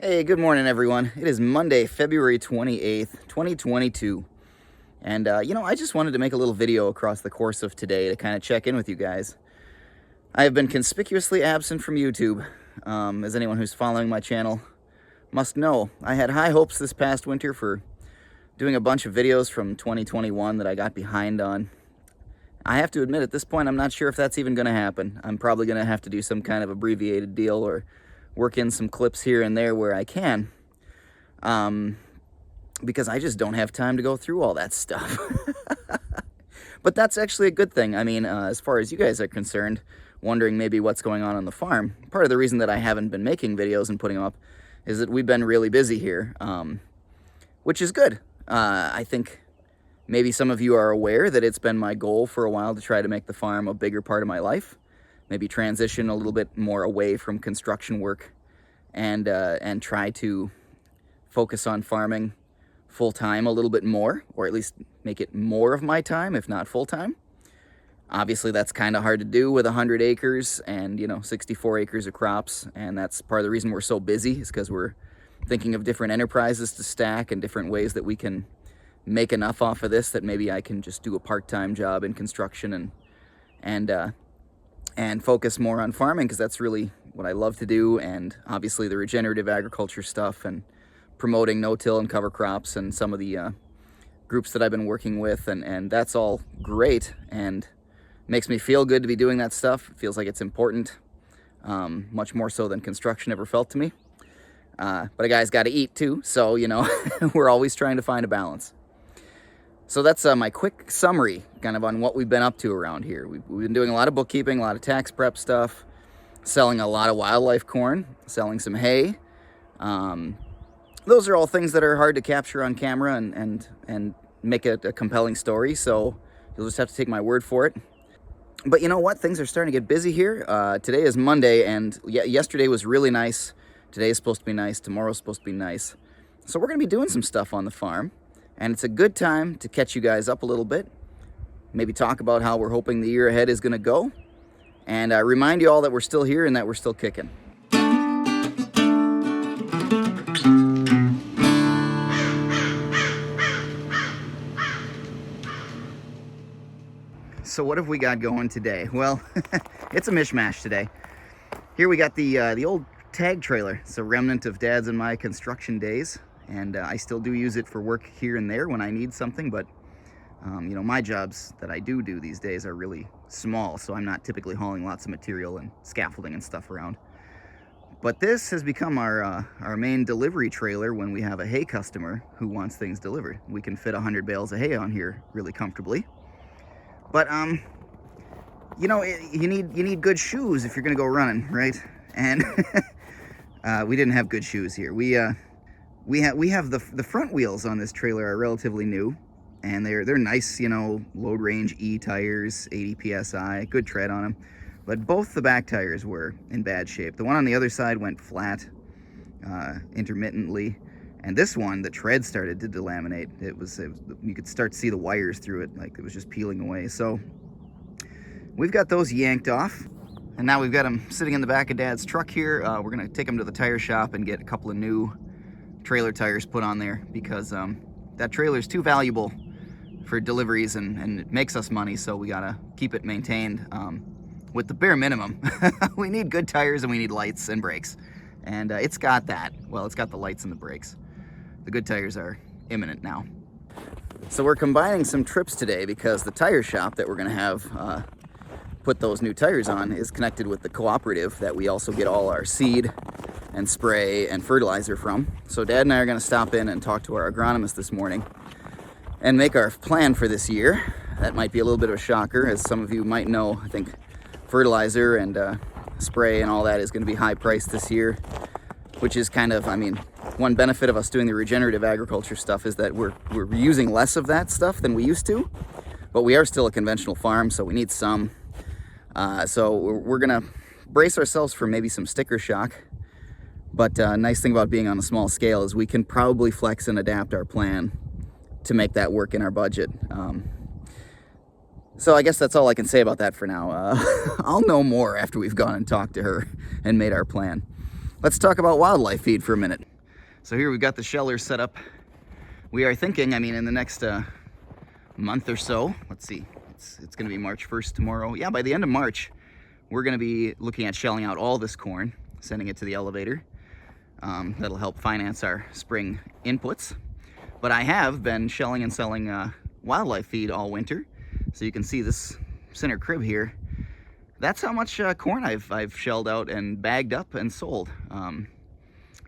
Hey, good morning, everyone. It is Monday, February 28th, 2022. And, I just wanted to make a little video across the course of today to kind of check in with you guys. I have been conspicuously absent from YouTube, as anyone who's following my channel must know. I had high hopes this past winter for doing a bunch of videos from 2021 that I got behind on. I have to admit, at this point, I'm not sure if that's even going to happen. I'm probably going to have to do some kind of abbreviated deal or work in some clips here and there where I can, because I just don't have time to go through all that stuff. But that's actually a good thing. I mean, as far as you guys are concerned, wondering maybe what's going on the farm, part of the reason that I haven't been making videos and putting them up is that we've been really busy here, which is good. I think maybe some of you are aware that it's been my goal for a while to try to make the farm a bigger part of my life. Maybe transition a little bit more away from construction work and try to focus on farming full-time a little bit more, or at least make it more of my time, if not full-time. Obviously, that's kind of hard to do with 100 acres and, 64 acres of crops, and that's part of the reason we're so busy, is because we're thinking of different enterprises to stack and different ways that we can make enough off of this that maybe I can just do a part-time job in construction and focus more on farming, because that's really what I love to do. And obviously the regenerative agriculture stuff and promoting no-till and cover crops and some of the groups that I've been working with, and that's all great and makes me feel good to be doing that stuff. It feels like it's important, much more so than construction ever felt to me. But a guy's got to eat too, so we're always trying to find a balance. So that's my quick summary kind of on what we've been up to around here. We've been doing a lot of bookkeeping, a lot of tax prep stuff, selling a lot of wildlife corn, selling some hay. Those are all things that are hard to capture on camera and make a compelling story, so you'll just have to take my word for it. But you know what? Things are starting to get busy here. Today is Monday, and yesterday was really nice. Today is supposed to be nice. Tomorrow's supposed to be nice. So we're going to be doing some stuff on the farm. And it's a good time to catch you guys up a little bit, maybe talk about how we're hoping the year ahead is going to go, and remind you all that we're still here and that we're still kicking. So what have we got going today? Well, it's a mishmash today. Here we got the old tag trailer. It's a remnant of Dad's and my construction days. And I still do use it for work here and there when I need something, but my jobs that I do these days are really small, so I'm not typically hauling lots of material and scaffolding and stuff around. But this has become our main delivery trailer when we have a hay customer who wants things delivered. We can fit 100 bales of hay on here really comfortably. But you need good shoes if you're gonna go running, right? And we didn't have good shoes here. We have the front wheels on this trailer are relatively new, and they're nice, load range E tires, 80 psi, good tread on them. But both the back tires were in bad shape. The one on the other side went flat intermittently, and this one, the tread started to delaminate. It was you could start to see the wires through it, like it was just peeling away. So we've got those yanked off, and now we've got them sitting in the back of Dad's truck here. We're gonna take them to the tire shop and get a couple of new trailer tires put on there, because that trailer is too valuable for deliveries and it makes us money, so we gotta keep it maintained with the bare minimum. We need good tires and we need lights and brakes, and it's got that. Well, it's got the lights and the brakes. The good tires are imminent now. So we're combining some trips today because the tire shop that we're gonna have put those new tires on is connected with the cooperative that we also get all our seed and spray and fertilizer from. So Dad and I are going to stop in and talk to our agronomist this morning and make our plan for this year. That might be a little bit of a shocker. As some of you might know, I think fertilizer and spray and all that is going to be high priced this year, which is kind of, one benefit of us doing the regenerative agriculture stuff is that we're using less of that stuff than we used to, but we are still a conventional farm, so we need some. So we're going to brace ourselves for maybe some sticker shock. But nice thing about being on a small scale is we can probably flex and adapt our plan to make that work in our budget. So I guess that's all I can say about that for now. I'll know more after we've gone and talked to her and made our plan. Let's talk about wildlife feed for a minute. So here we've got the shellers set up. We are thinking, I mean, in the next month or so, let's see, it's going to be March 1st tomorrow. Yeah, by the end of March, we're going to be looking at shelling out all this corn, sending it to the elevator. That'll help finance our spring inputs. But I have been shelling and selling wildlife feed all winter. So you can see this center crib here. That's how much corn I've shelled out and bagged up and sold.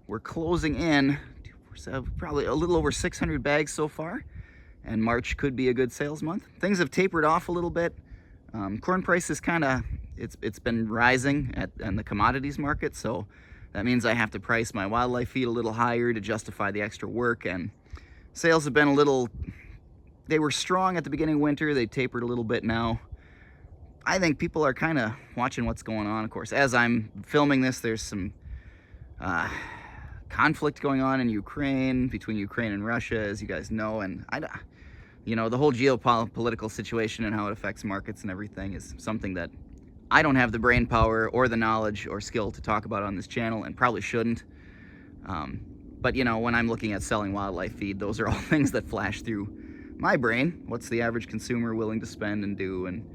We're closing in probably a little over 600 bags so far, and March could be a good sales month. Things have tapered off a little bit. Corn prices it's been rising in the commodities market, so that means I have to price my wildlife feed a little higher to justify the extra work, and sales have been they were strong at the beginning of winter. They tapered a little bit now. I think people are kind of watching what's going on. Of course, as I'm filming this, there's some conflict going on in Ukraine, between Ukraine and Russia, as you guys know, and the whole geopolitical situation and how it affects markets and everything is something that I don't have the brain power or the knowledge or skill to talk about on this channel, and probably shouldn't. But when I'm looking at selling wildlife feed, those are all things that flash through my brain. What's the average consumer willing to spend and do, and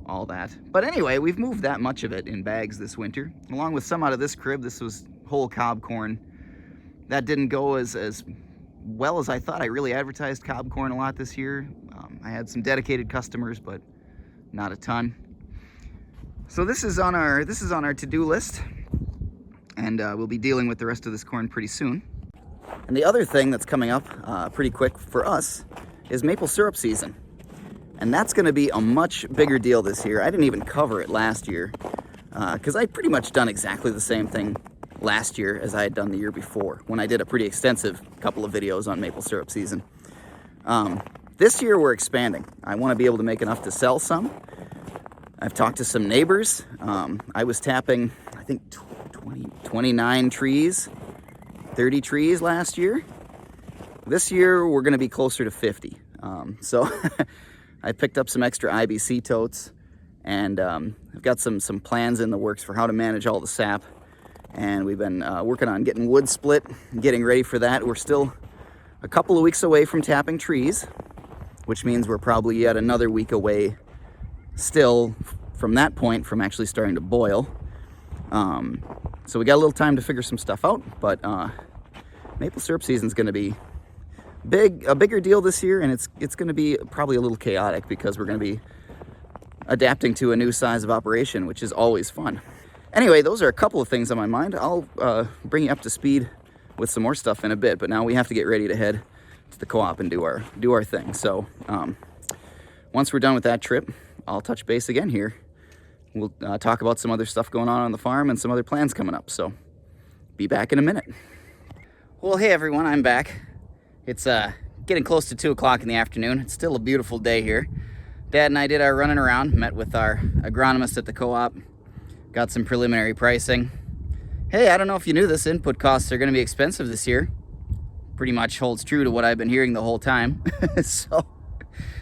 all that. But anyway, we've moved that much of it in bags this winter, along with some out of this crib. This was whole cob corn. That didn't go as well as I thought. I really advertised cob corn a lot this year. I had some dedicated customers, but not a ton. So this is on our to-do list, and we'll be dealing with the rest of this corn pretty soon. And the other thing that's coming up pretty quick for us is maple syrup season. And that's going to be a much bigger deal this year. I didn't even cover it last year because I'd pretty much done exactly the same thing last year as I had done the year before, when I did a pretty extensive couple of videos on maple syrup season. This year we're expanding. I want to be able to make enough to sell some. I've talked to some neighbors. I was tapping, I think, 29 trees, 30 trees last year. This year we're going to be closer to 50. So I picked up some extra IBC totes, and I've got some plans in the works for how to manage all the sap. And we've been working on getting wood split, getting ready for that. We're still a couple of weeks away from tapping trees, which means we're probably yet another week away still from that point from actually starting to boil. So we got a little time to figure some stuff out, but maple syrup season is going to be a bigger deal this year, and it's going to be probably a little chaotic because we're going to be adapting to a new size of operation, which is always fun. Anyway, those are a couple of things on my mind. I'll bring you up to speed with some more stuff in a bit, but now we have to get ready to head to the co-op and do our thing. So once we're done with that trip, I'll touch base again here. We'll talk about some other stuff going on the farm and some other plans coming up. So be back in a minute. Well, hey everyone, I'm back. It's getting close to 2 o'clock in the afternoon. It's still a beautiful day here. Dad and I did our running around, met with our agronomist at the co-op, got some preliminary pricing. Hey, I don't know if you knew this, input costs are going to be expensive this year. Pretty much holds true to what I've been hearing the whole time.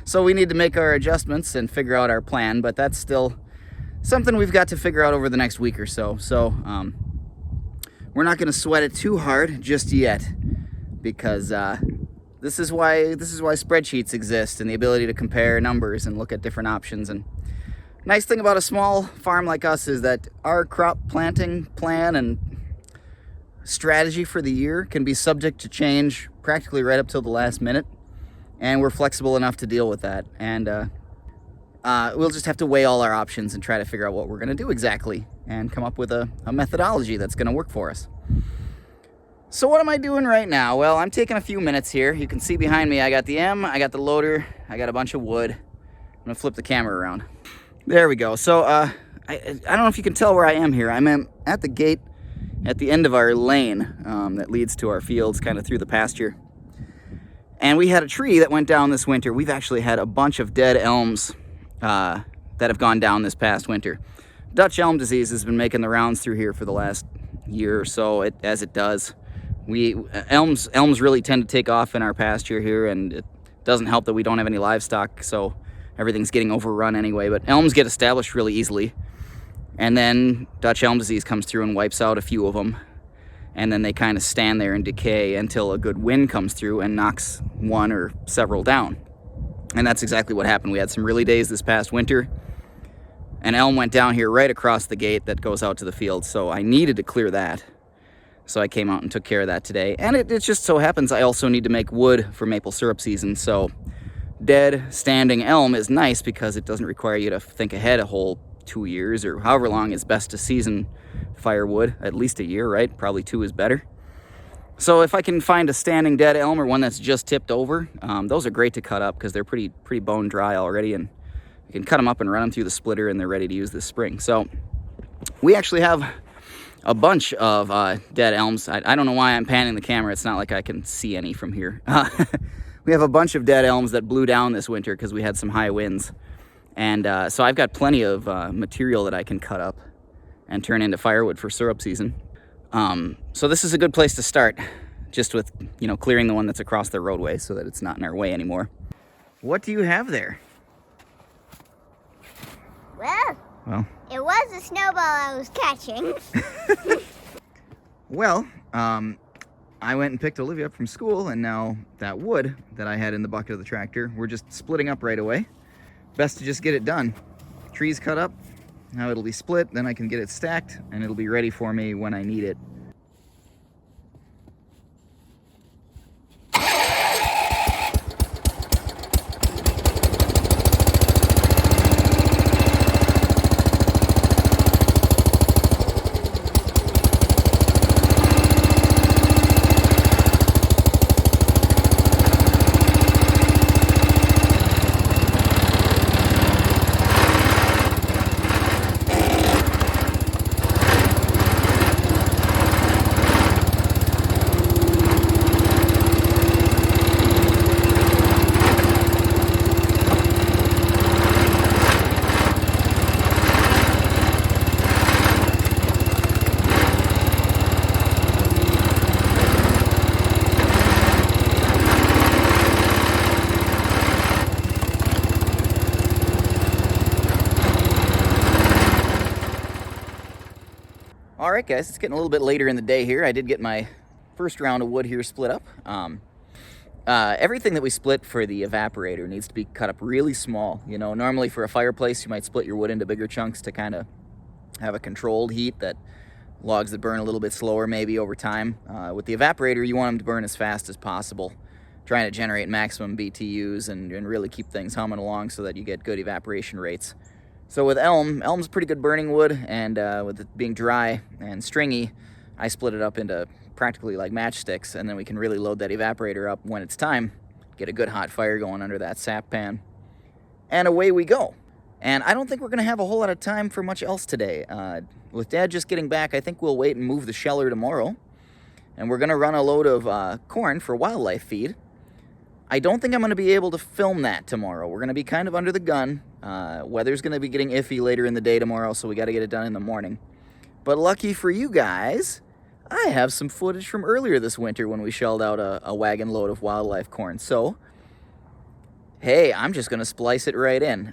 So we need to make our adjustments and figure out our plan, but that's still something we've got to figure out over the next week or so. So we're not going to sweat it too hard just yet, because this is why spreadsheets exist, and the ability to compare numbers and look at different options. And nice thing about a small farm like us is that our crop planting plan and strategy for the year can be subject to change practically right up till the last minute, and we're flexible enough to deal with that. And we'll just have to weigh all our options and try to figure out what we're going to do exactly and come up with a methodology that's going to work for us. So what am I doing right now? Well, I'm taking a few minutes here. You can see behind me I got the M, I got the loader, I got a bunch of wood. I'm going to flip the camera around. There we go. So I don't know if you can tell where I am here. I'm at the gate at the end of our lane that leads to our fields, kind of through the pasture. And we had a tree that went down this winter. We've actually had a bunch of dead elms that have gone down this past winter. Dutch elm disease has been making the rounds through here for the last year or so, as it does. Elms really tend to take off in our pasture here, and it doesn't help that we don't have any livestock, so everything's getting overrun anyway. But elms get established really easily, and then Dutch elm disease comes through and wipes out a few of them. and then they kind of stand there and decay until a good wind comes through and knocks one or several down. And that's exactly what happened. We had some really days this past winter. An elm went down here right across the gate that goes out to the field, so I needed to clear that. So I came out and took care of that today. And it just so happens I also need to make wood for maple syrup season, so dead standing elm is nice because it doesn't require you to think ahead a whole 2 years or however long it's best to season firewood. At least a year, right? Probably 2 is better. So if I can find a standing dead elm or one that's just tipped over, those are great to cut up because they're pretty bone dry already, and you can cut them up and run them through the splitter and they're ready to use this spring. So we actually have a bunch of dead elms. I don't know why I'm panning the camera. It's not like I can see any from here. We have a bunch of dead elms that blew down this winter because we had some high winds. And so I've got plenty of material that I can cut up and turn into firewood for syrup season. So this is a good place to start, just with, clearing the one that's across the roadway so that it's not in our way anymore. What do you have there? Well, it was a snowball I was catching. Well, I went and picked Olivia up from school, and now that wood that I had in the bucket of the tractor, we're just splitting up right away. Best to just get it done. Trees cut up, now it'll be split, then I can get it stacked, and it'll be ready for me when I need it. Alright guys, it's getting a little bit later in the day here. I did get my first round of wood here split up. Everything that we split for the evaporator needs to be cut up really small. Normally for a fireplace you might split your wood into bigger chunks to kind of have a controlled heat that logs that burn a little bit slower maybe over time. With the evaporator you want them to burn as fast as possible, trying to generate maximum BTUs and really keep things humming along so that you get good evaporation rates. So with elm's pretty good burning wood, and with it being dry and stringy, I split it up into practically like matchsticks, and then we can really load that evaporator up when it's time, get a good hot fire going under that sap pan, and away we go. And I don't think we're going to have a whole lot of time for much else today. With Dad just getting back, I think we'll wait and move the sheller tomorrow, and we're going to run a load of corn for wildlife feed. I don't think I'm going to be able to film that tomorrow. We're going to be kind of under the gun. Weather's going to be getting iffy later in the day tomorrow, so we got to get it done in the morning. But lucky for you guys, I have some footage from earlier this winter when we shelled out a wagon load of wildlife corn. So, hey, I'm just going to splice it right in.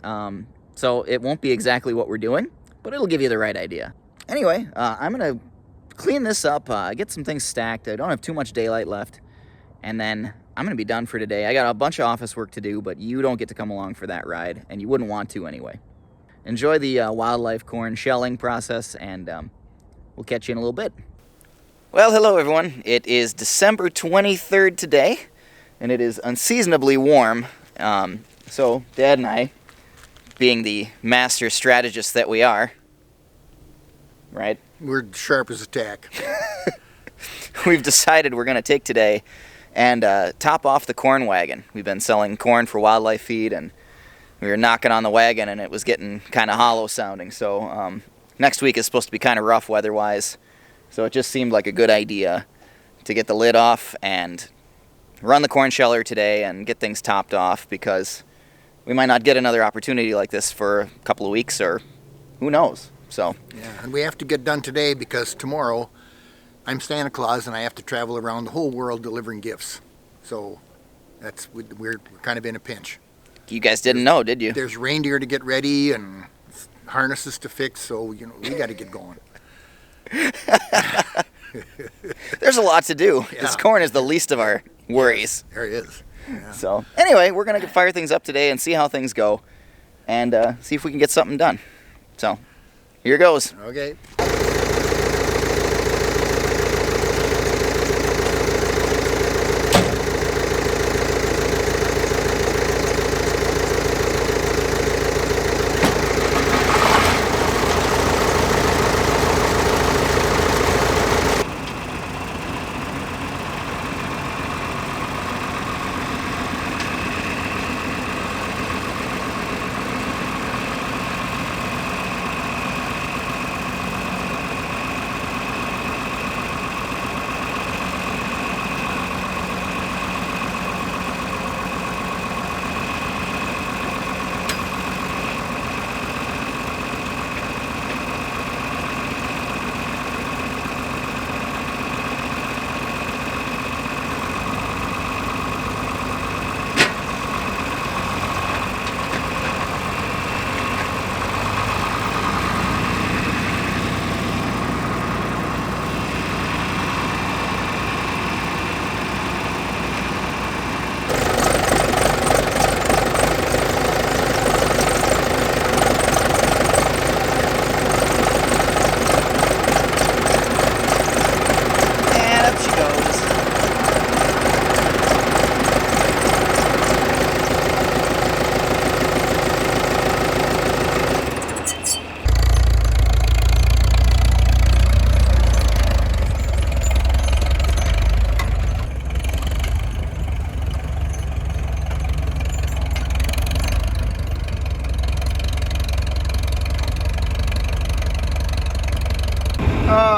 So it won't be exactly what we're doing, but it'll give you the right idea. Anyway, I'm going to clean this up, get some things stacked. I don't have too much daylight left, and then I'm going to be done for today. I got a bunch of office work to do, but you don't get to come along for that ride, and you wouldn't want to anyway. Enjoy the wildlife corn shelling process, and we'll catch you in a little bit. Well, hello everyone. It is December 23rd today, and it is unseasonably warm. So Dad and I, being the master strategists that we are, right? We're sharp as a tack. We've decided we're going to take today and top off the corn wagon. We've been selling corn for wildlife feed, and we were knocking on the wagon, and it was getting kind of hollow sounding. So next week is supposed to be kind of rough weather-wise, so it just seemed like a good idea to get the lid off and run the corn sheller today and get things topped off, because we might not get another opportunity like this for a couple of weeks, or who knows. So yeah, and we have to get done today because tomorrow I'm Santa Claus and I have to travel around the whole world delivering gifts. So we're kind of in a pinch. You guys didn't know, did you? There's reindeer to get ready and harnesses to fix, so we got to get going. There's a lot to do. Yeah. This corn is the least of our worries. There it is. Yeah. So anyway, we're gonna fire things up today and see how things go, and see if we can get something done. So here goes. Okay.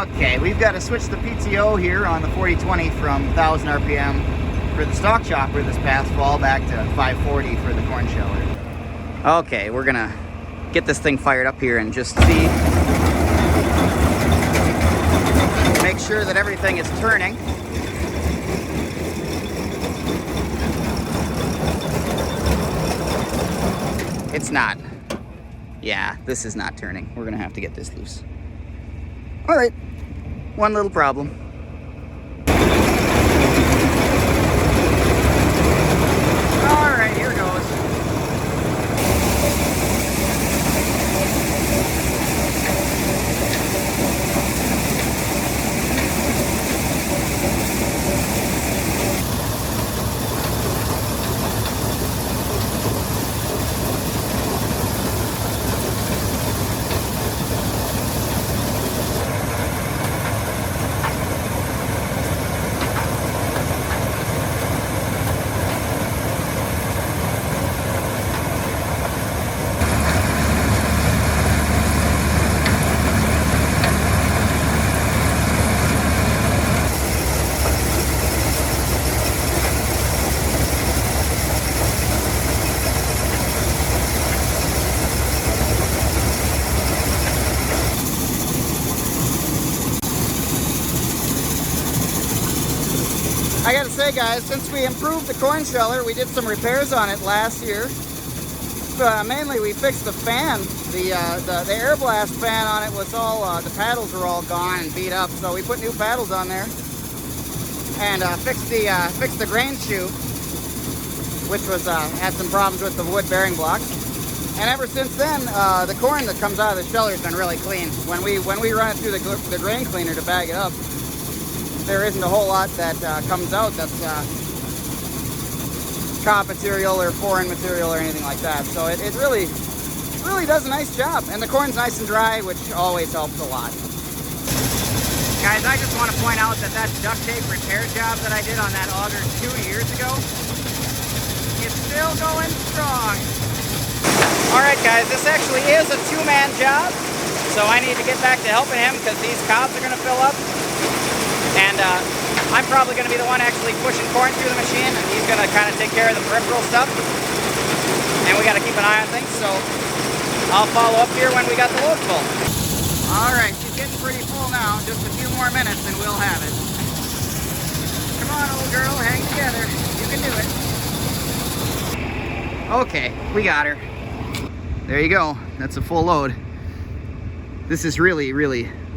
Okay, we've got to switch the PTO here on the 4020 from 1000 RPM for the stock chopper this past fall back to 540 for the corn sheller. Okay, we're gonna get this thing fired up here and just see, make sure that everything is turning. It's not. Yeah, this is not turning. We're gonna have to get this loose. All right, one little problem. All right, here goes. I gotta say, guys, since we improved the corn sheller, we did some repairs on it last year. Mainly we fixed the fan. The air blast fan on it was all, the paddles were all gone and beat up, so we put new paddles on there. And fixed the grain chute, which was had some problems with the wood bearing blocks. And ever since then, the corn that comes out of the sheller's been really clean. When we run it through the grain cleaner to bag it up, there isn't a whole lot that comes out that's cop material or foreign material or anything like that. So it really does a nice job. And the corn's nice and dry, which always helps a lot. Guys, I just want to point out that duct tape repair job that I did on that auger 2 years ago is still going strong. All right, guys, this actually is a two-man job. So I need to get back to helping him because these cobs are going to fill up. And I'm probably going to be the one actually pushing corn through the machine, and he's going to kind of take care of the peripheral stuff. And we got to keep an eye on things, so I'll follow up here when we got the load full. All right, she's getting pretty full now. Just a few more minutes and we'll have it. Come on, old girl, hang together. You can do it. Okay, we got her. There you go. That's a full load. This is really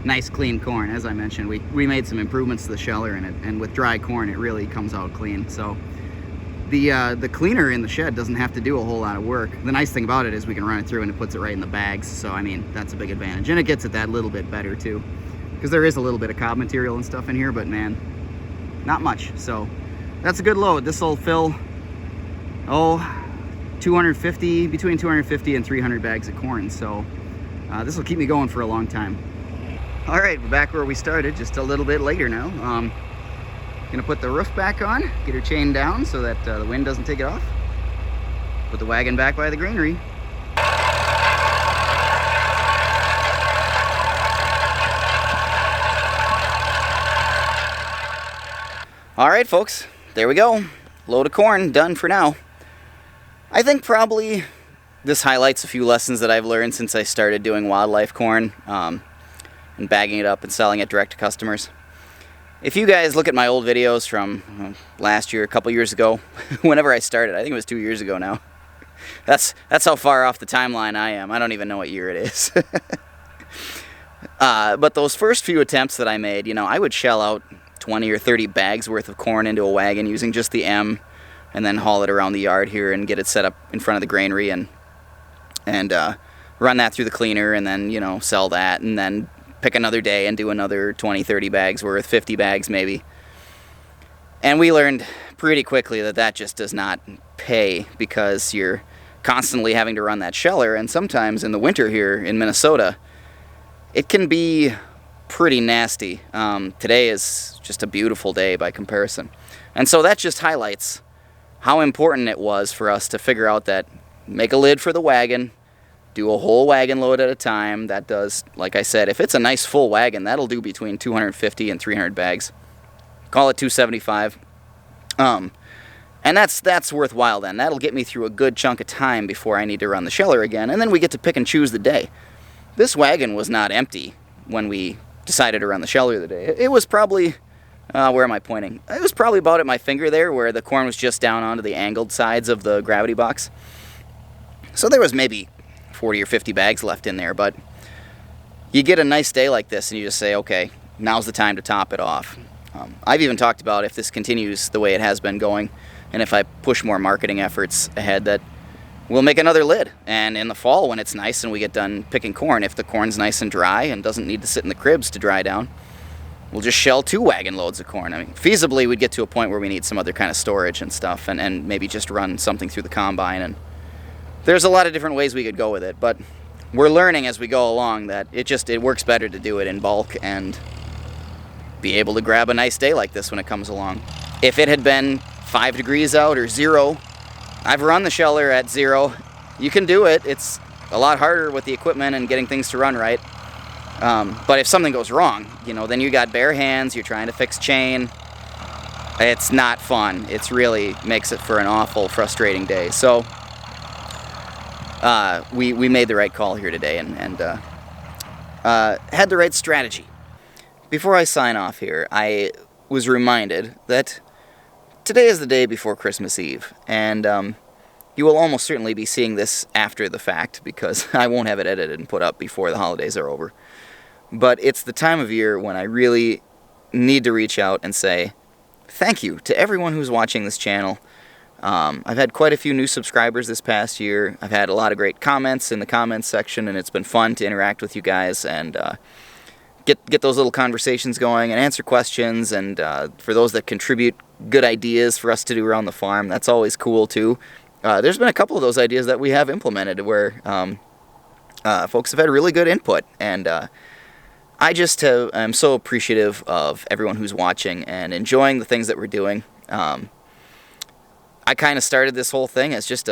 nice clean corn. As I mentioned, we made some improvements to the sheller, and with dry corn it really comes out clean. So the cleaner in the shed doesn't have to do a whole lot of work. The nice thing about it is we can run it through and it puts it right in the bags. So I mean, that's a big advantage, and it gets it that little bit better too, because there is a little bit of cob material and stuff in here, but man, not much. So that's a good load. This will fill 250, between 250 and 300 bags of corn. So this will keep me going for a long time. All right, we're back where we started, just a little bit later now. Gonna put the roof back on, get her chained down so that the wind doesn't take it off. Put the wagon back by the granary. All right, folks, there we go. Load of corn done for now. I think probably this highlights a few lessons that I've learned since I started doing wildlife corn and bagging it up and selling it direct to customers. If you guys look at my old videos from last year, a couple years ago, whenever I started, I think it was 2 years ago now. That's how far off the timeline I am. I don't even know what year it is. But those first few attempts that I made, you know, I would shell out 20 or 30 bags worth of corn into a wagon using just the M, and then haul it around the yard here and get it set up in front of the granary and run that through the cleaner, and then, you know, sell that, and then pick another day and do another 20, 30 bags worth, 50 bags maybe. And we learned pretty quickly that that just does not pay, because you're constantly having to run that sheller, and sometimes in the winter here in Minnesota, it can be pretty nasty. Today is just a beautiful day by comparison. And so that just highlights how important it was for us to figure out that make a lid for the wagon, do a whole wagon load at a time. That does, like I said, if it's a nice full wagon, that'll do between 250 and 300 bags. Call it 275. And that's worthwhile then. That'll get me through a good chunk of time before I need to run the sheller again, and then we get to pick and choose the day. This wagon was not empty when we decided to run the sheller the day. It was probably, where am I pointing? It was probably about at my finger there, where the corn was just down onto the angled sides of the gravity box. So there was maybe 40 or 50 bags left in there, but you get a nice day like this and you just say, okay, now's the time to top it off. I've even talked about, if this continues the way it has been going, and if I push more marketing efforts ahead, that we'll make another lid. And in the fall, when it's nice and we get done picking corn, if the corn's nice and dry and doesn't need to sit in the cribs to dry down, we'll just shell 2 wagon loads of corn. I mean, feasibly, we'd get to a point where we need some other kind of storage and stuff, and maybe just run something through the combine. And there's a lot of different ways we could go with it, but we're learning as we go along that it works better to do it in bulk and be able to grab a nice day like this when it comes along. If it had been 5 degrees out or 0, I've run the sheller at 0. You can do it. It's a lot harder with the equipment and getting things to run right. But if something goes wrong, you know, then you got bare hands, you're trying to fix chain. It's not fun. It's really makes it for an awful, frustrating day. So we made the right call here today and had the right strategy. Before I sign off here, I was reminded that today is the day before Christmas Eve, and you will almost certainly be seeing this after the fact, because I won't have it edited and put up before the holidays are over. But it's the time of year when I really need to reach out and say thank you to everyone who's watching this channel. I've had quite a few new subscribers this past year. I've had a lot of great comments in the comments section, and it's been fun to interact with you guys and get those little conversations going and answer questions, and for those that contribute good ideas for us to do around the farm, that's always cool too. There's been a couple of those ideas that we have implemented where folks have had really good input, and I just am so appreciative of everyone who's watching and enjoying the things that we're doing. I kind of started this whole thing as just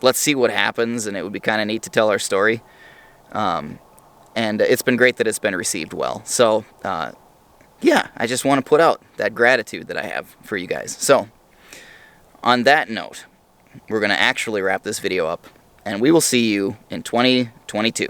let's see what happens, and it would be kind of neat to tell our story. And it's been great that it's been received well. So, yeah, I just want to put out that gratitude that I have for you guys. So, on that note, we're going to actually wrap this video up, and we will see you in 2022.